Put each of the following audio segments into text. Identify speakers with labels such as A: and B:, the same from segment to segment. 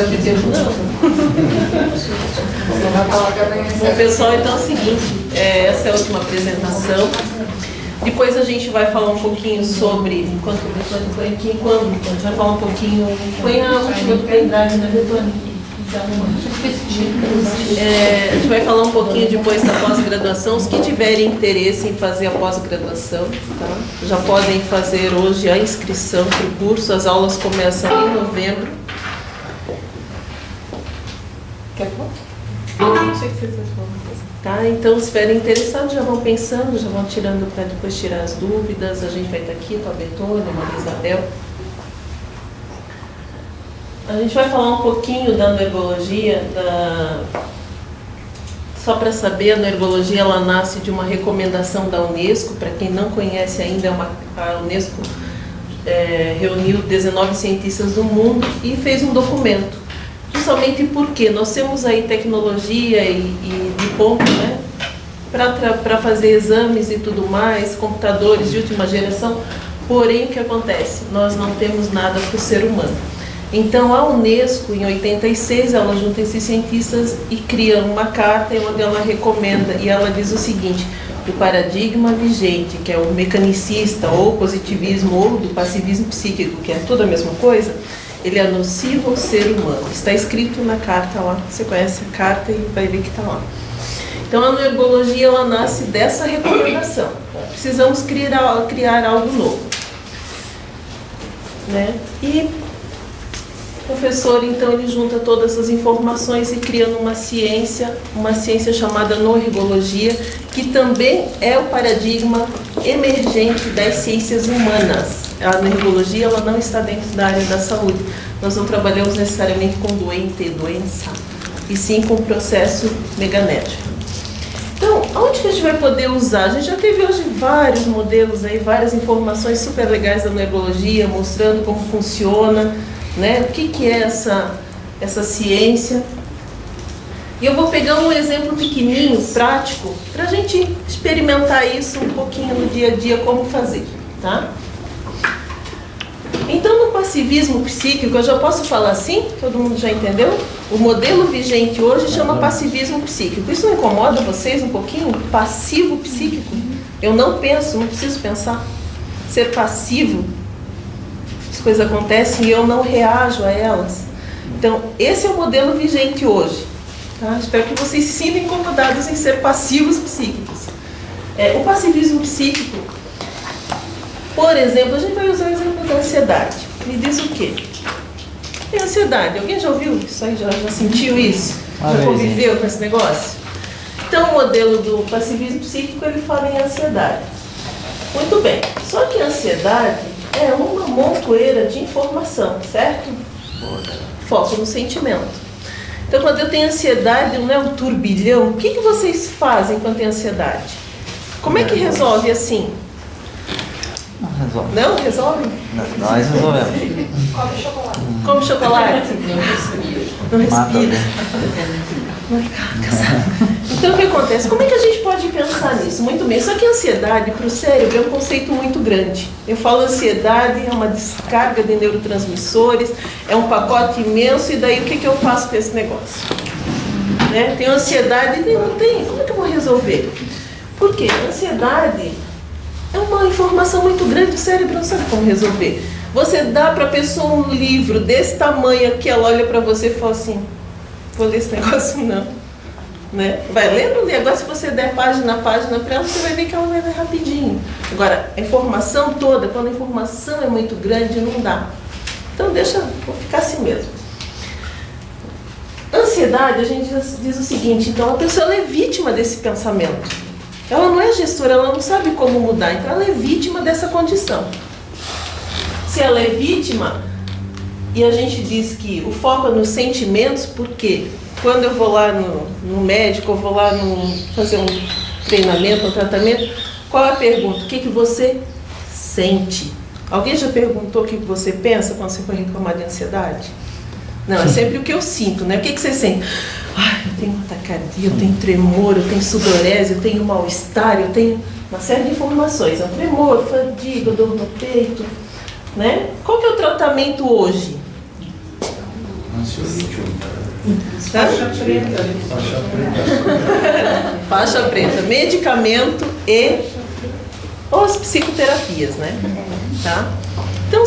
A: de tempo não. Bom, pessoal, então é o seguinte, essa é a última apresentação. Depois a gente vai falar um pouquinho sobre, enquanto o Betânia põe aqui, a gente vai falar um pouquinho, põe a última do pendrive, né, Betânia? A gente vai falar um pouquinho depois da pós-graduação. Os que tiverem interesse em fazer a pós-graduação, tá? Já podem fazer hoje a inscrição para o curso. As aulas começam em novembro. Quer falar? Achei que vocês iam falar uma coisa. Tá? Então, se estiverem interessados, já vão pensando, já vão tirando para depois tirar as dúvidas. A gente vai estar aqui com a Betânia, a Maria Isabel. A gente vai falar um pouquinho da anergologia, só para saber, a anergologia ela nasce de uma recomendação da Unesco. Para quem não conhece ainda, a Unesco reuniu 19 cientistas do mundo e fez um documento, justamente porque nós temos aí tecnologia e de ponta, né, para fazer exames e tudo mais, computadores de última geração, porém o que acontece? Nós não temos nada para o ser humano. Então, a Unesco, em 86, ela junta esses cientistas e cria uma carta onde ela recomenda, e ela diz o seguinte: o paradigma vigente, que é o mecanicista, ou positivismo, ou do passivismo psíquico, que é tudo a mesma coisa, ele é nocivo ao ser humano. Está escrito na carta lá, você conhece a carta e vai ver que está lá. Então, a anergologia, ela nasce dessa recomendação. Precisamos criar algo novo, né? E o professor, então, ele junta todas essas informações e cria uma ciência chamada noergologia, que também é o paradigma emergente das ciências humanas. A noergologia, ela não está dentro da área da saúde. Nós não trabalhamos necessariamente com doença, e sim com o processo meganético. Então, onde que a gente vai poder usar? A gente já teve hoje vários modelos, aí, várias informações super legais da noergologia, mostrando como funciona, né? O que é essa ciência. E eu vou pegar um exemplo pequenininho, prático, para a gente experimentar isso um pouquinho no dia a dia, como fazer, tá? Então, no passivismo psíquico, eu já posso falar assim? Todo mundo já entendeu? O modelo vigente hoje chama passivismo psíquico. Isso não incomoda vocês um pouquinho? Passivo psíquico? Eu não penso, não preciso pensar. Ser passivo, as coisas acontecem e eu não reajo a elas. Então, esse é o modelo vigente hoje. Tá? Espero que vocês se sintam incomodados em ser passivos psíquicos. O passivismo psíquico, por exemplo, a gente vai usar o exemplo da ansiedade. Me diz o quê? É ansiedade. Alguém já ouviu isso aí? Já sentiu isso? Já conviveu com esse negócio? Então, o modelo do passivismo psíquico, ele fala em ansiedade. Muito bem. Só que a ansiedade é uma montoeira de informação, certo? Foco no sentimento. Então, quando eu tenho ansiedade, não é um turbilhão. O que vocês fazem quando tem ansiedade? Como é que resolve assim?
B: Não resolve.
A: Não resolve?
B: Nós resolvemos.
C: Come chocolate.
A: Come chocolate? Não respira. Então, o que acontece? Como é que a gente pode pensar nisso? Muito bem, só que a ansiedade para o cérebro é um conceito muito grande. Eu falo ansiedade, é uma descarga de neurotransmissores, é um pacote imenso, e daí o que eu faço com esse negócio? Né? Tenho ansiedade e não tenho. Como é que eu vou resolver? Por quê? A ansiedade é uma informação muito grande, o cérebro não sabe como resolver. Você dá para a pessoa um livro desse tamanho que ela olha para você e fala assim: vou ler esse negócio não. Né? Vai lendo, e agora se você der página a página para ela, você vai ver que ela vai ler rapidinho. Agora, a informação toda, quando a informação é muito grande, não dá. Então vou ficar assim mesmo. Ansiedade, a gente diz o seguinte: então a pessoa ela é vítima desse pensamento. Ela não é gestora, ela não sabe como mudar, então ela é vítima dessa condição. Se ela é vítima, e a gente diz que o foco é nos sentimentos, porque quando eu vou lá no médico, eu vou lá fazer um treinamento, um tratamento, qual é a pergunta? O que você sente? Alguém já perguntou o que você pensa quando você foi reclamar de ansiedade? Não, é sempre o que eu sinto, né? O que você sente? Ai, eu tenho taquicardia, eu tenho tremor, eu tenho sudorese, eu tenho mal-estar, eu tenho uma série de informações. É um tremor, fadiga, dor no peito, né? Qual que é o tratamento hoje? Faixa preta. Faixa preta. Medicamento e as psicoterapias, né? Tá? Então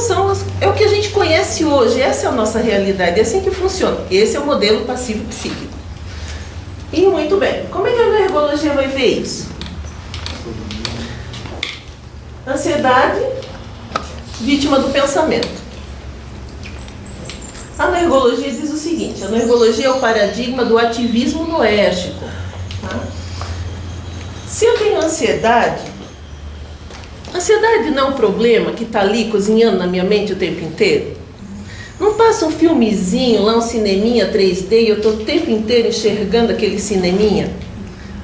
A: é o que a gente conhece hoje, essa é a nossa realidade, é assim que funciona. Esse é o modelo passivo psíquico. E muito bem, como é que a alergologia vai ver isso? Ansiedade, vítima do pensamento. A alergologia diz o seguinte: a alergologia é o paradigma do ativismo noérgico. Tá? Se eu tenho ansiedade não é um problema que está ali cozinhando na minha mente o tempo inteiro? Não passa um filmezinho lá, um cineminha 3D, e eu estou o tempo inteiro enxergando aquele cineminha,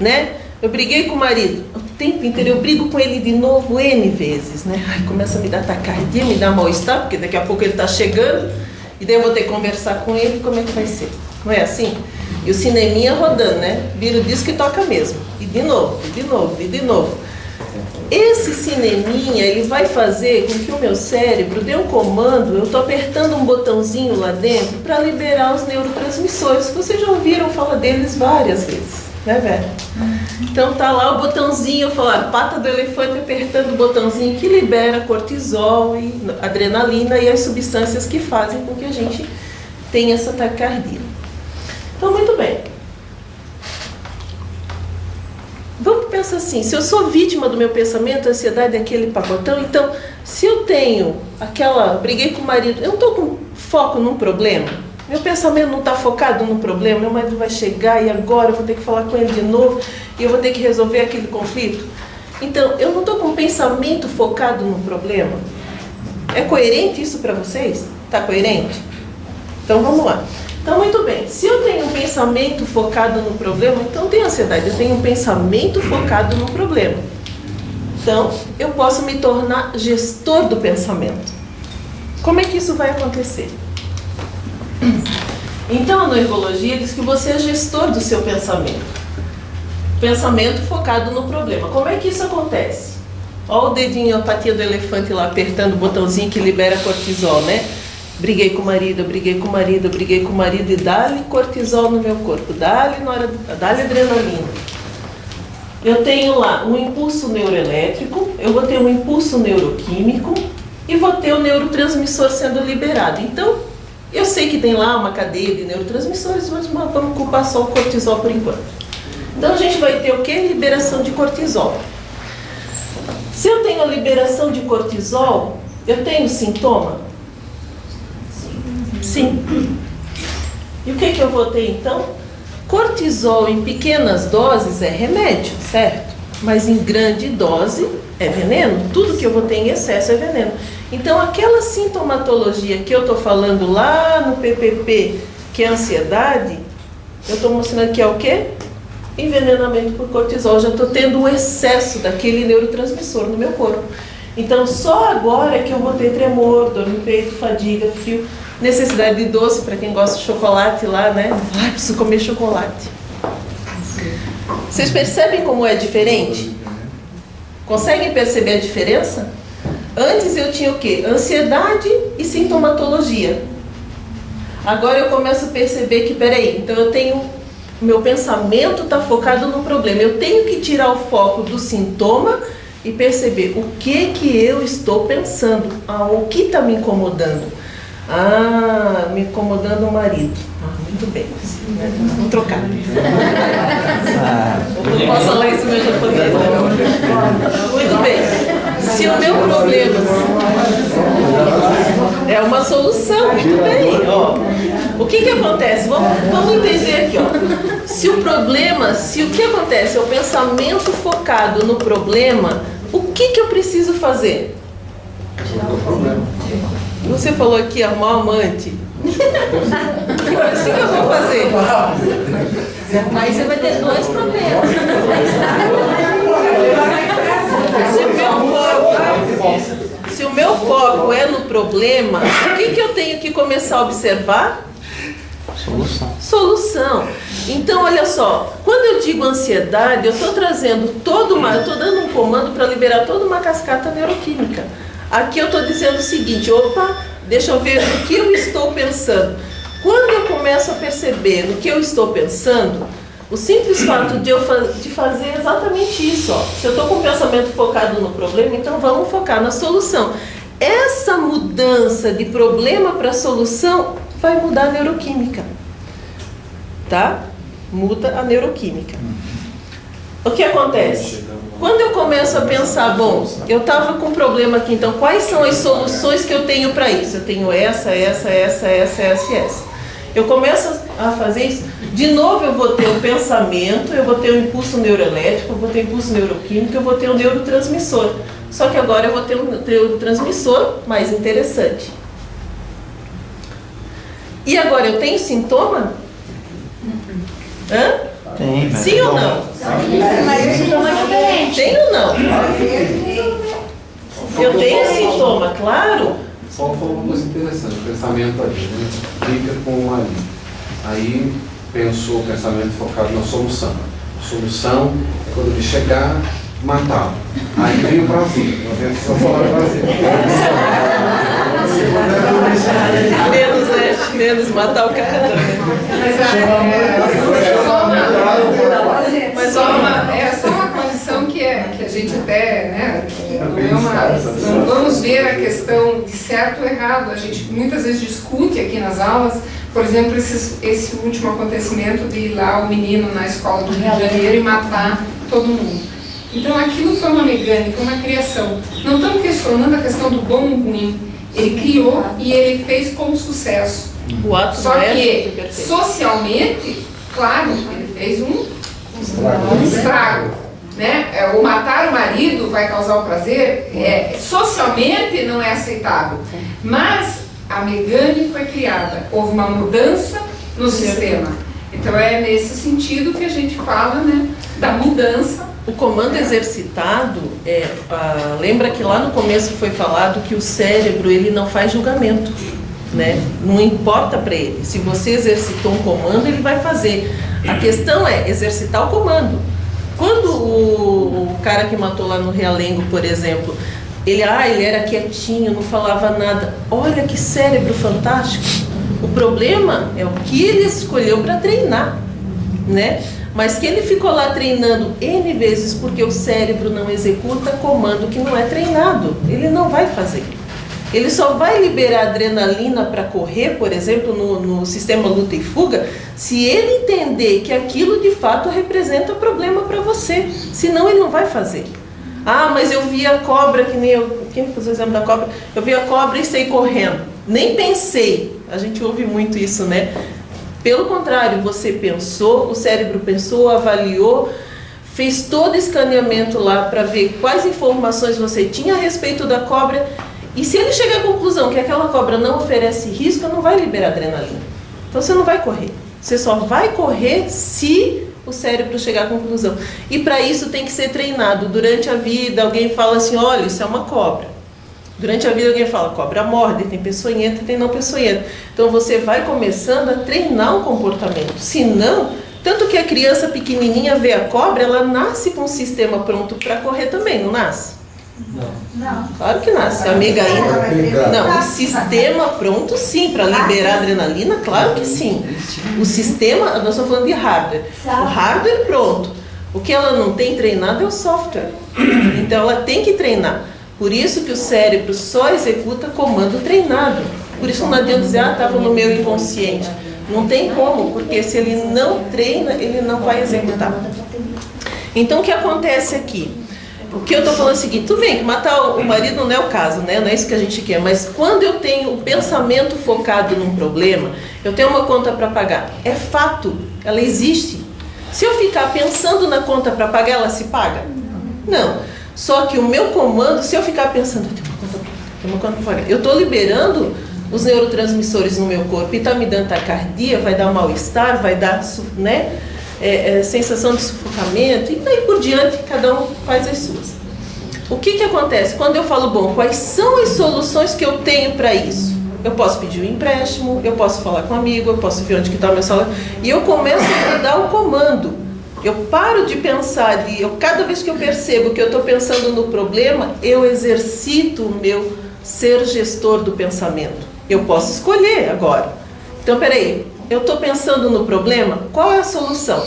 A: né? Eu briguei com o marido, o tempo inteiro eu brigo com ele de novo N vezes, né? Ai, começa a me dar taquicardia, me dar mal-estar, porque daqui a pouco ele está chegando, e daí eu vou ter que conversar com ele, como é que vai ser? Não é assim? E o cineminha rodando, né? Vira o disco e toca mesmo. E de novo, e de novo, e de novo. Esse cineminha, ele vai fazer com que o meu cérebro dê um comando, eu estou apertando um botãozinho lá dentro para liberar os neurotransmissores. Vocês já ouviram falar deles várias vezes, né, velho? Então tá lá o botãozinho, eu falo, a pata do elefante apertando o botãozinho que libera cortisol e adrenalina e as substâncias que fazem com que a gente tenha essa taquicardia. Então, muito bem. Vamos pensar assim, se eu sou vítima do meu pensamento, a ansiedade é aquele pacotão, então, se eu tenho briguei com o marido, eu não estou com foco num problema, meu pensamento não está focado no problema, meu marido vai chegar e agora eu vou ter que falar com ele de novo e eu vou ter que resolver aquele conflito. Então, eu não estou com um pensamento focado no problema. É coerente isso para vocês? Está coerente? Então, vamos lá. Então, muito bem, se eu tenho um pensamento focado no problema, então tem ansiedade, eu tenho um pensamento focado no problema. Então, eu posso me tornar gestor do pensamento. Como é que isso vai acontecer? Então, a neurologia diz que você é gestor do seu pensamento. Pensamento focado no problema. Como é que isso acontece? Olha o dedinho, a patinha do elefante lá, apertando o botãozinho que libera cortisol, né? Briguei com o marido, briguei com o marido, briguei com o marido e dá-lhe cortisol no meu corpo, dá-lhe adrenalina. Eu tenho lá um impulso neuroelétrico, eu vou ter um impulso neuroquímico e vou ter o neurotransmissor sendo liberado. Então, eu sei que tem lá uma cadeia de neurotransmissores, mas vamos culpar só o cortisol por enquanto. Então, a gente vai ter o quê? Liberação de cortisol. Se eu tenho a liberação de cortisol, eu tenho sintoma? Sim. E o que eu vou ter então? Cortisol em pequenas doses é remédio, certo? Mas em grande dose é veneno. Tudo que eu vou ter em excesso é veneno. Então aquela sintomatologia que eu estou falando lá no PPP, que é ansiedade, eu estou mostrando que é o quê? Envenenamento por cortisol. Já estou tendo um excesso daquele neurotransmissor no meu corpo. Então só agora é que eu vou ter tremor, dor no peito, fadiga, frio, necessidade de doce, para quem gosta de chocolate lá, né? Ai, preciso comer chocolate. Vocês percebem como é diferente? Conseguem perceber a diferença? Antes eu tinha o quê? Ansiedade e sintomatologia. Agora eu começo a perceber que, peraí, então eu tenho... Meu pensamento está focado no problema. Eu tenho que tirar o foco do sintoma e perceber o que eu estou pensando. O que está me incomodando? Me incomodando o marido. Muito bem. Vamos trocar. Eu posso falar isso meu japonês. Muito bem. Se o meu problema é uma solução, muito bem. O que acontece? Vamos entender aqui. Se o que acontece é o pensamento focado no problema, o que eu preciso fazer?
C: Tirar o problema.
A: Você falou aqui, arrumar um amante. Mas o que eu vou fazer?
C: Aí você vai ter dois problemas.
A: Se o meu foco é no problema, o que eu tenho que começar a observar? Solução. Então, olha só, quando eu digo ansiedade, eu estou trazendo eu estou dando um comando para liberar toda uma cascata neuroquímica. Aqui eu estou dizendo o seguinte, deixa eu ver o que eu estou pensando. Quando eu começo a perceber no que eu estou pensando, o simples fato de fazer exatamente isso, ó. Se eu estou com o pensamento focado no problema, então vamos focar na solução. Essa mudança de problema para solução vai mudar a neuroquímica, tá? Muda a neuroquímica. O que acontece? Quando eu começo a pensar, bom, eu estava com um problema aqui, então quais são as soluções que eu tenho para isso? Eu tenho essa. Eu começo a fazer isso, de novo eu vou ter o pensamento, eu vou ter o impulso neuroelétrico, eu vou ter o impulso neuroquímico, eu vou ter o neurotransmissor. Só que agora eu vou ter um neurotransmissor mais interessante. E agora eu tenho sintoma? Hã?
B: Tem, mas
A: Sim ou não?
C: Mas o sintoma é diferente.
A: Tem ou não? Eu tenho sintoma, claro.
D: Só falou uma coisa interessante, o pensamento ali, né? Fica com ali. Aí pensou o pensamento focado na solução. A solução é quando ele chegar, matar. Aí vem o prazer. Eu só falar prazer.
A: Menos matar o cara.
E: Mas só uma condição que a gente até, né, não vamos ver a questão de certo ou errado. A gente muitas vezes discute aqui nas aulas, por exemplo, esse último acontecimento de ir lá o menino na escola do Rio de Janeiro e matar todo mundo. Então aquilo foi uma mecânica, uma criação. Não estamos questionando a questão do bom ou ruim. Ele criou e ele fez com sucesso.
A: O ato
E: Só que socialmente, claro, ele fez um estrago, né? O matar o marido vai causar um prazer, socialmente não é aceitável, mas a Megane foi criada, houve uma mudança no sistema. Então é nesse sentido que a gente fala, né, da mudança.
A: O comando exercitado, lembra que lá no começo foi falado que o cérebro ele não faz julgamento, né? Não importa para ele. Se você exercitou um comando, ele vai fazer. A questão é exercitar o comando. Quando o cara que matou lá no Realengo, por exemplo, ele era quietinho, não falava nada. Olha que cérebro fantástico. O problema é o que ele escolheu para treinar, né? Mas que ele ficou lá treinando N vezes porque o cérebro não executa comando que não é treinado. Ele não vai fazer. Ele só vai liberar adrenalina para correr, por exemplo, no sistema luta e fuga, se ele entender que aquilo de fato representa problema para você. Senão ele não vai fazer. Ah, mas eu vi a cobra, que nem eu... Quem fez o exemplo da cobra? Eu vi a cobra e saí correndo. Nem pensei. A gente ouve muito isso, né? Pelo contrário, você pensou, o cérebro pensou, avaliou, fez todo o escaneamento lá para ver quais informações você tinha a respeito da cobra. E se ele chegar à conclusão que aquela cobra não oferece risco, não vai liberar adrenalina. Então você não vai correr. Você só vai correr se o cérebro chegar à conclusão. E para isso tem que ser treinado. Durante a vida, alguém fala assim, olha, isso é uma cobra. Durante a vida alguém fala, cobra morde, tem peçonhenta e tem não peçonhenta. Então você vai começando a treinar o comportamento. Se não, tanto que a criança pequenininha vê a cobra, ela nasce com um sistema pronto para correr também, não nasce?
C: Não.
A: Claro que nasce. A Megaína. Não, o sistema pronto sim, para liberar adrenalina, claro que sim. O sistema, nós estamos falando de hardware. O hardware pronto. O que ela não tem treinado é o software. Então ela tem que treinar. Por isso que o cérebro só executa comando treinado. Por isso não adianta dizer, estava no meu inconsciente. Não tem como, porque se ele não treina, ele não vai executar. Então o que acontece aqui? O que eu estou falando é o seguinte, tudo bem que matar o marido não é o caso, né? Não é isso que a gente quer, mas quando eu tenho o pensamento focado num problema, eu tenho uma conta para pagar. É fato, ela existe. Se eu ficar pensando na conta para pagar, ela se paga? Não. Só que o meu comando, se eu ficar pensando, tem uma conta para pagar, eu estou liberando os neurotransmissores no meu corpo e está me dando taquicardia, vai dar um mal-estar, vai dar, né? Sensação de sufocamento e daí por diante, cada um faz as suas. O que acontece? Quando eu falo, bom, quais são as soluções que eu tenho para isso? Eu posso pedir um empréstimo, eu posso falar com um amigo, eu posso ver onde está o meu salário, e eu começo a dar um comando. Eu paro de pensar, cada vez que eu percebo que eu estou pensando no problema, eu exercito o meu ser gestor do pensamento. Eu posso escolher agora. Então, peraí, eu estou pensando no problema, qual é a solução?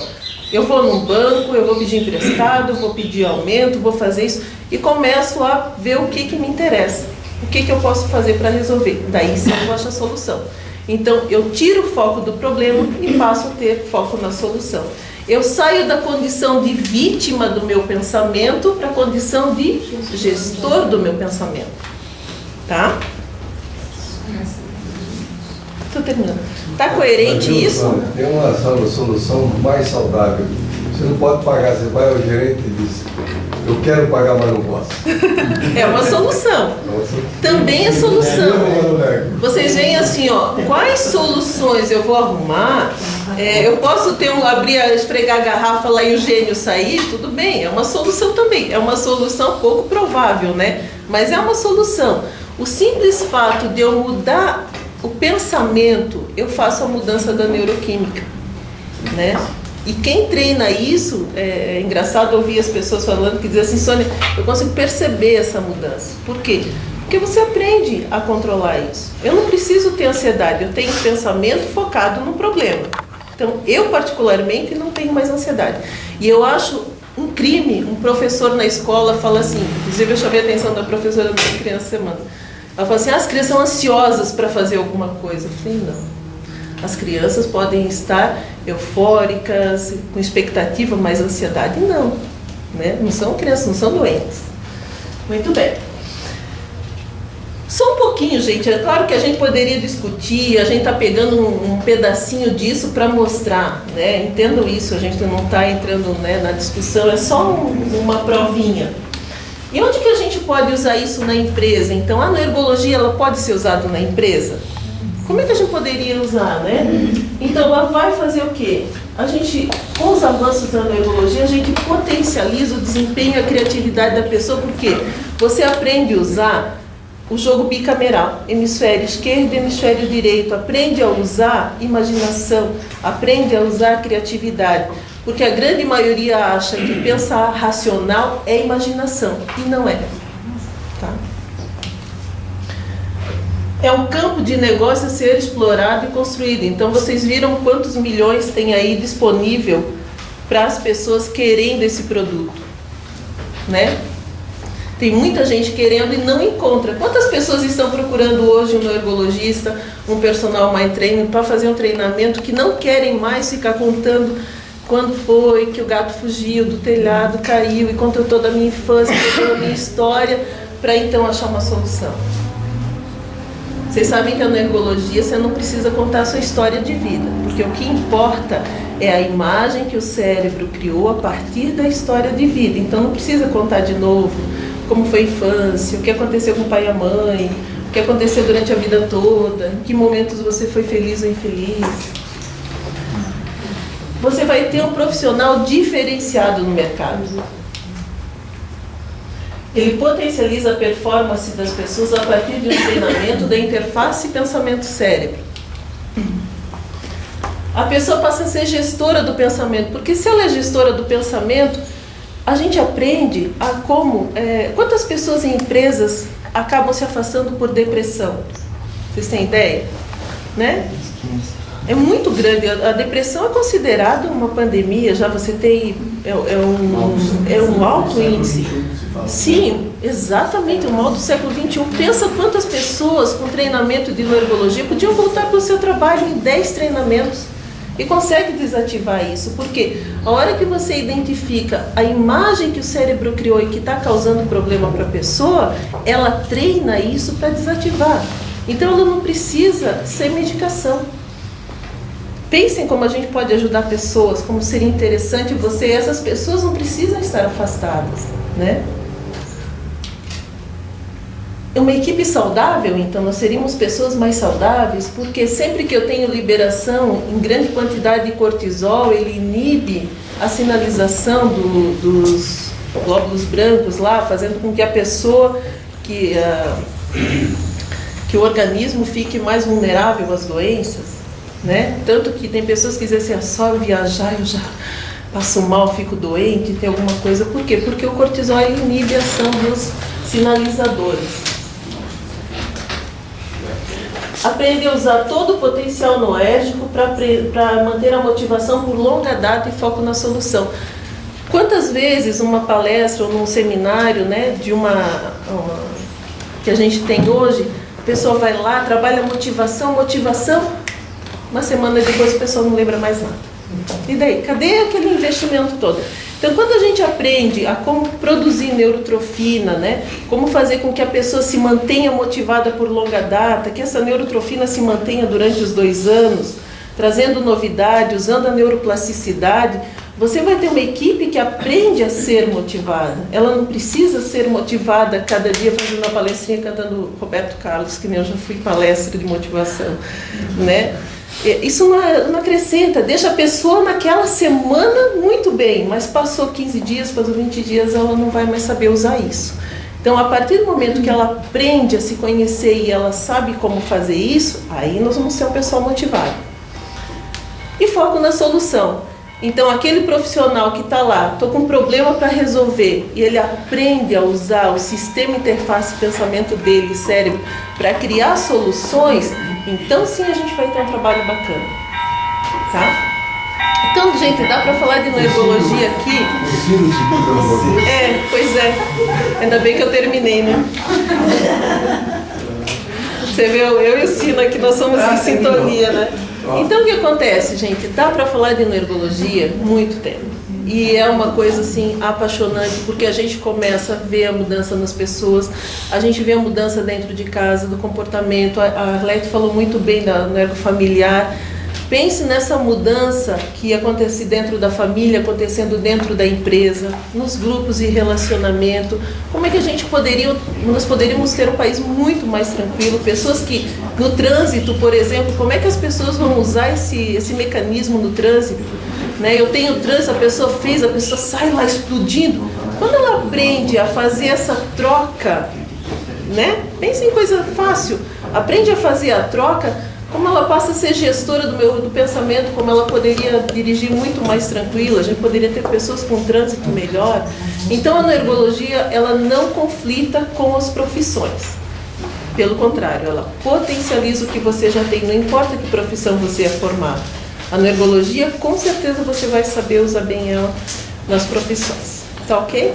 A: Eu vou num banco, eu vou pedir emprestado, vou pedir aumento, vou fazer isso e começo a ver o que me interessa, o que eu posso fazer para resolver. Daí sim eu acho a solução. Então, eu tiro o foco do problema e passo a ter foco na solução. Eu saio da condição de vítima do meu pensamento para a condição de gestor do meu pensamento. Tá? Estou terminando. Está coerente isso?
F: Tem uma solução mais saudável. Você não pode pagar, você vai ao gerente e diz, eu quero pagar, mas não posso.
A: É uma solução. Também é solução. Vocês veem assim, ó, quais soluções eu vou arrumar? Eu posso ter esfregar a garrafa lá e o gênio sair? Tudo bem, é uma solução também. É uma solução pouco provável, né? Mas é uma solução. O simples fato de eu mudar o pensamento, eu faço a mudança da neuroquímica, né? E quem treina isso, é engraçado ouvir as pessoas falando que dizem assim, Sônia, eu consigo perceber essa mudança. Por quê? Porque você aprende a controlar isso. Eu não preciso ter ansiedade, eu tenho pensamento focado no problema. Então, eu particularmente não tenho mais ansiedade. E eu acho um crime, um professor na escola fala assim, inclusive eu chamei a atenção da professora da criança semana. Ela fala assim, as crianças são ansiosas para fazer alguma coisa. Eu falei, não. As crianças podem estar eufóricas, com expectativa, mas ansiedade não. Né? Não são crianças, não são doentes. Muito bem. Só um pouquinho, gente. É claro que a gente poderia discutir, a gente está pegando um pedacinho disso para mostrar. Né? Entendam isso, a gente não está entrando, né, na discussão, é só uma provinha. E onde que a gente pode usar isso na empresa? Então, a ergologia ela pode ser usada na empresa? Como é que a gente poderia usar, né? Então, ela vai fazer o quê? A gente, com os avanços da neurologia, a gente potencializa o desempenho e a criatividade da pessoa, porque você aprende a usar o jogo bicameral, hemisfério esquerdo e hemisfério direito, aprende a usar imaginação, aprende a usar criatividade, porque a grande maioria acha que pensar racional é imaginação, e não é. Tá? É um campo de negócio a ser explorado e construído. Então, vocês viram quantos milhões tem aí disponível para as pessoas querendo esse produto, né? Tem muita gente querendo e não encontra. Quantas pessoas estão procurando hoje um neurologista, um personal mind trainer para fazer um treinamento que não querem mais ficar contando quando foi que o gato fugiu do telhado, caiu e contou toda a minha infância, toda a minha história, para então achar uma solução? Vocês sabem que a neurologia você não precisa contar a sua história de vida, porque o que importa é a imagem que o cérebro criou a partir da história de vida. Então não precisa contar de novo como foi a infância, o que aconteceu com o pai e a mãe, o que aconteceu durante a vida toda, em que momentos você foi feliz ou infeliz. Você vai ter um profissional diferenciado no mercado. Ele potencializa a performance das pessoas a partir de um treinamento da interface pensamento-cérebro. A pessoa passa a ser gestora do pensamento, porque se ela é gestora do pensamento, a gente aprende a como... quantas pessoas em empresas acabam se afastando por depressão? Vocês têm ideia? Né? É muito grande. A depressão é considerada uma pandemia, já você tem... É um alto índice. Sim, exatamente, o mal do século XXI. Pensa quantas pessoas com treinamento de neurologia podiam voltar para o seu trabalho em 10 treinamentos e consegue desativar isso. Porque a hora que você identifica a imagem que o cérebro criou e que está causando problema para a pessoa, ela treina isso para desativar. Então ela não precisa ser medicação. Pensem como a gente pode ajudar pessoas, como seria interessante você, essas pessoas não precisam estar afastadas, né? Uma equipe saudável, então, nós seríamos pessoas mais saudáveis, porque sempre que eu tenho liberação em grande quantidade de cortisol, ele inibe a sinalização dos glóbulos brancos lá, fazendo com que a pessoa, que o organismo fique mais vulnerável às doenças, né? Tanto que tem pessoas que dizem assim, só eu viajar eu já passo mal, fico doente, tem alguma coisa. Por quê? Porque o cortisol ele inibe a ação dos sinalizadores. aprende a usar todo o potencial noérgico para manter a motivação por longa data e foco na solução. Quantas vezes uma palestra ou num seminário, né, de que a gente tem hoje, a pessoa vai lá, trabalha motivação, uma semana depois a pessoa não lembra mais nada. E daí? Cadê aquele investimento todo? Então, quando a gente aprende a como produzir neurotrofina, né, como fazer com que a pessoa se mantenha motivada por longa data, que essa neurotrofina se mantenha durante os 2 anos, trazendo novidade, usando a neuroplasticidade, você vai ter uma equipe que aprende a ser motivada. Ela não precisa ser motivada cada dia fazendo uma palestrinha cantando Roberto Carlos, que nem eu já fui palestra de motivação, né? Isso não acrescenta, deixa a pessoa naquela semana muito bem, mas passou 15 dias, passou 20 dias, ela não vai mais saber usar isso. Então, a partir do momento que ela aprende a se conhecer e ela sabe como fazer isso, aí nós vamos ser um pessoal motivado. E foco na solução. Então, aquele profissional que está lá, estou com um problema para resolver, e ele aprende a usar o sistema interface de pensamento dele, cérebro, para criar soluções, então sim a gente vai ter um trabalho bacana. Tá? Então, gente, dá para falar de neurologia aqui? Pois é. Ainda bem que eu terminei, né? Você vê, eu e o Sino aqui, nós somos em sintonia, né? Então, o que acontece, gente? Dá para falar de neurologia muito tempo. E é uma coisa, assim, apaixonante, porque a gente começa a ver a mudança nas pessoas, a gente vê a mudança dentro de casa, do comportamento. A Arlete falou muito bem do ergo familiar. Pense nessa mudança que acontece dentro da família, acontecendo dentro da empresa, nos grupos de relacionamento. Como é que nós poderíamos ter um país muito mais tranquilo? Pessoas que, no trânsito, por exemplo, como é que as pessoas vão usar esse mecanismo no trânsito? Né? Eu tenho trânsito, a pessoa sai lá explodindo. Quando ela aprende a fazer essa troca, né? Pense em coisa fácil, aprende a fazer a troca, como ela passa a ser gestora do pensamento, como ela poderia dirigir muito mais tranquila, a gente poderia ter pessoas com trânsito melhor. Então, a neurologia, ela não conflita com as profissões. Pelo contrário, ela potencializa o que você já tem, não importa que profissão você é formado. A neurologia, com certeza, você vai saber usar bem ela nas profissões. Tá ok?